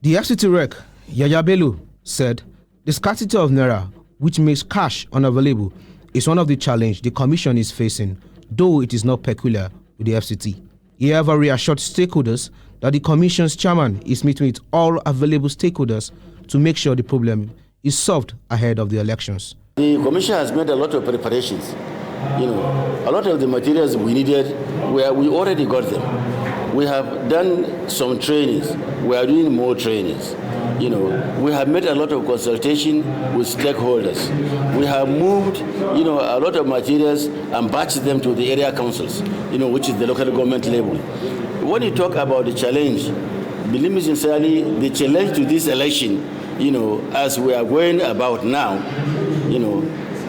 The FCT rec, Yaya Bello, said the scarcity of Naira, which makes cash unavailable, is one of the challenges the Commission is facing, though it is not peculiar with the FCT. He however reassured stakeholders that the Commission's chairman is meeting with all available stakeholders to make sure the problem is solved ahead of the elections. The Commission has made a lot of preparations. A lot of the materials we needed, we already got them. We have done some trainings. We are doing more trainings. We have made a lot of consultation with stakeholders. We have moved, a lot of materials and batched them to the area councils, which is the local government level. When you talk about the challenge, believe me sincerely, the challenge to this election, as we are going about now,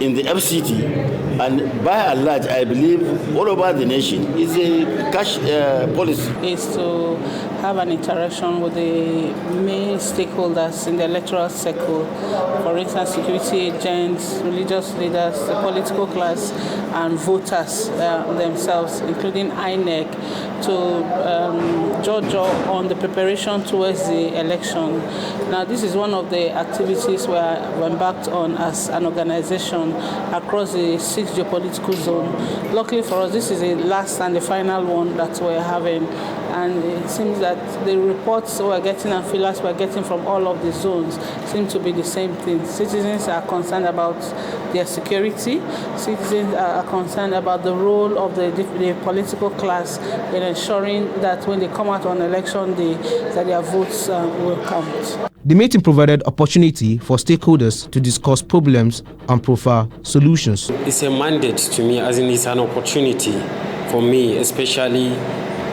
in the FCT, and by and large, I believe all over the nation, is a cash policy. Is to have an interaction with the main stakeholders in the electoral circle, for instance, security agents, religious leaders, the political class, and voters themselves, including INEC, to judge on the preparation towards the election. Now, this is one of the activities we are embarked on as an organization across the 6 geopolitical zone. Luckily for us, this is the last and the final one that we're having. And it seems that the reports we're getting and feelers we're getting from all of the zones seem to be the same thing. Citizens are concerned about their security. Citizens are concerned about the role of the political class in ensuring that when they come out on election day, that their votes will count. The meeting provided opportunity for stakeholders to discuss problems and profile solutions. It's a mandate to me, as in it's an opportunity for me, especially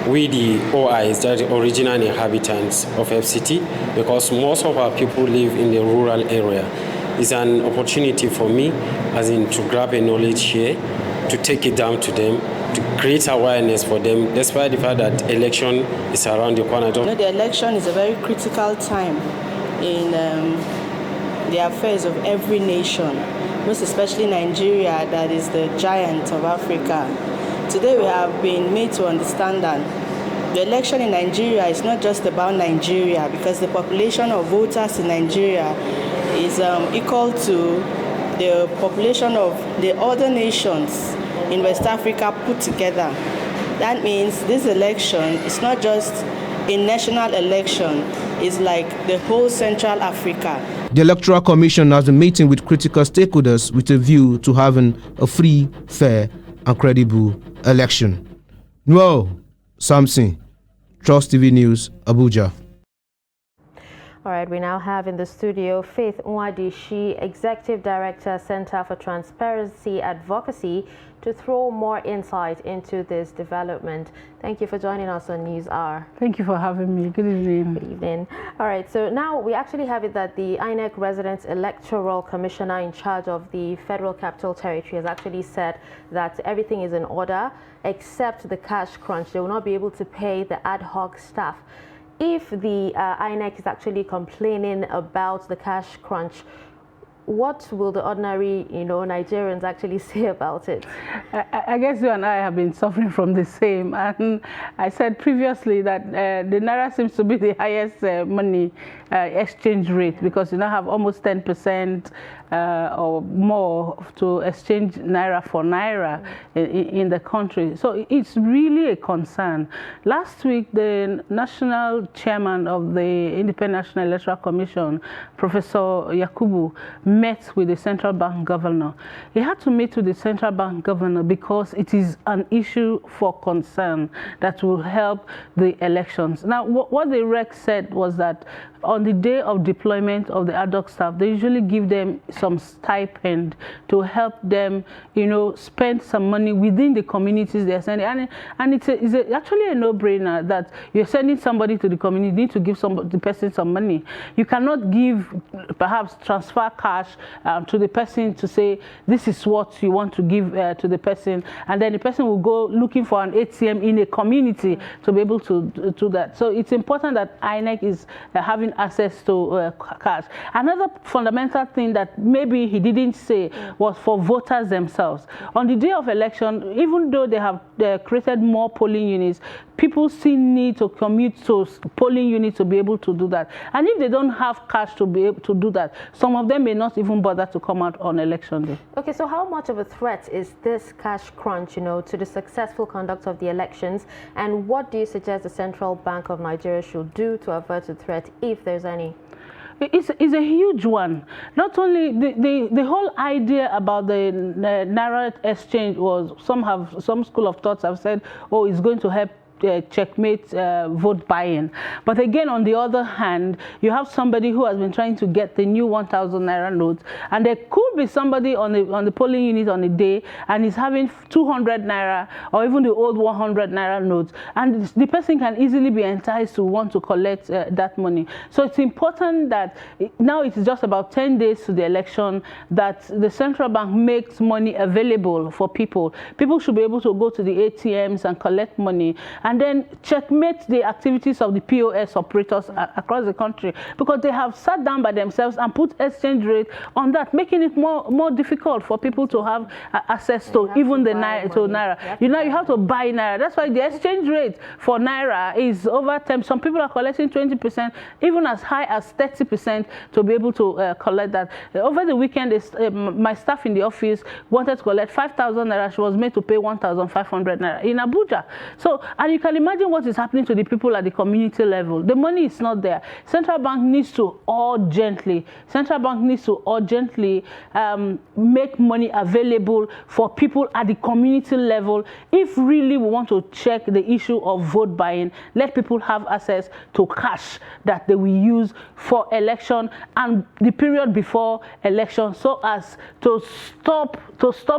with the OIs, that the original inhabitants of FCT, because most of our people live in the rural area. It's an opportunity for me, as in to grab a knowledge here, to take it down to them, to create awareness for them, despite the fact that election is around the corner. The election is a very critical time in the affairs of every nation, most especially Nigeria, that is the giant of Africa. Today we have been made to understand that the election in Nigeria is not just about Nigeria, because the population of voters in Nigeria is equal to the population of the other nations in West Africa put together. That means this election is not just a national election, it's like the whole Central Africa. The Electoral Commission has been meeting with critical stakeholders with a view to having a free, fair, and credible election. Noel Samson, Trust TV News, Abuja. All right, we now have in the studio Faith Nwadishi, Executive Director, Center for Transparency Advocacy, to throw more insight into this development. Thank you for joining us on News Hour. Thank you for having me. Good evening. Good evening. All right, so now we actually have it that the INEC Resident Electoral Commissioner in charge of the Federal Capital Territory has actually said that everything is in order except the cash crunch. They will not be able to pay the ad hoc staff. If the INEC is actually complaining about the cash crunch, what will the ordinary, Nigerians actually say about it? I guess you and I have been suffering from the same. And I said previously that the Naira seems to be the highest money exchange rate, because you now have almost 10% or more to exchange Naira for Naira in the country. So it's really a concern. Last week, the national chairman of the Independent National Electoral Commission, Professor Yakubu, met with the central bank governor. He had to meet with the central bank governor because it is an issue for concern that will help the elections. Now, what the REC said was that on the day of deployment of the ad hoc staff, they usually give them some stipend to help them, spend some money within the communities they're sending. And it's actually a no-brainer that you're sending somebody to the community, you need to give the person some money. You cannot give, perhaps transfer cash to the person to say, this is what you want to give to the person, and then the person will go looking for an ATM in a community to be able to do that. So it's important that INEC is having access to cash. Another fundamental thing that maybe he didn't say was for voters themselves. On the day of election, even though they have created more polling units, people still need to commute to polling units to be able to do that. And if they don't have cash to be able to do that, some of them may not even bother to come out on election day. Okay, so how much of a threat is this cash crunch, to the successful conduct of the elections? And what do you suggest the Central Bank of Nigeria should do to avert the threat, if there's any? It's a huge one. Not only the whole idea about the Naira exchange was, some school of thoughts have said, oh, it's going to help checkmate vote buying. But again, on the other hand, you have somebody who has been trying to get the new 1,000 Naira notes, and there could be somebody on the polling unit on a day and is having 200 Naira or even the old 100 Naira notes, and the person can easily be enticed to want to collect that money. So it's important that now it is just about 10 days to the election, that the central bank makes money available for people. People should be able to go to the ATMs and collect money, and then checkmate the activities of the POS operators across the country, because they have sat down by themselves and put exchange rate on that, making it more difficult for people to have access to even the Naira. You have to buy Naira. That's why the exchange rate for Naira is over 10%. Some people are collecting 20%, even as high as 30% to be able to collect that. Over the weekend, my staff in the office wanted to collect 5,000 Naira. She was made to pay 1,500 Naira in Abuja. So, and you can imagine what is happening to the people at the community level. The money is not there. Central bank needs to urgently make money available for people at the community level. If really we want to check the issue of vote buying, let people have access to cash that they will use for election and the period before election, so as to stop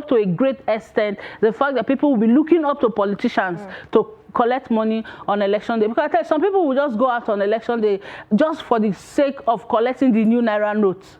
to a great extent the fact that people will be looking up to politicians to collect money on election day. Because I tell you, some people will just go out on election day just for the sake of collecting the new Naira notes.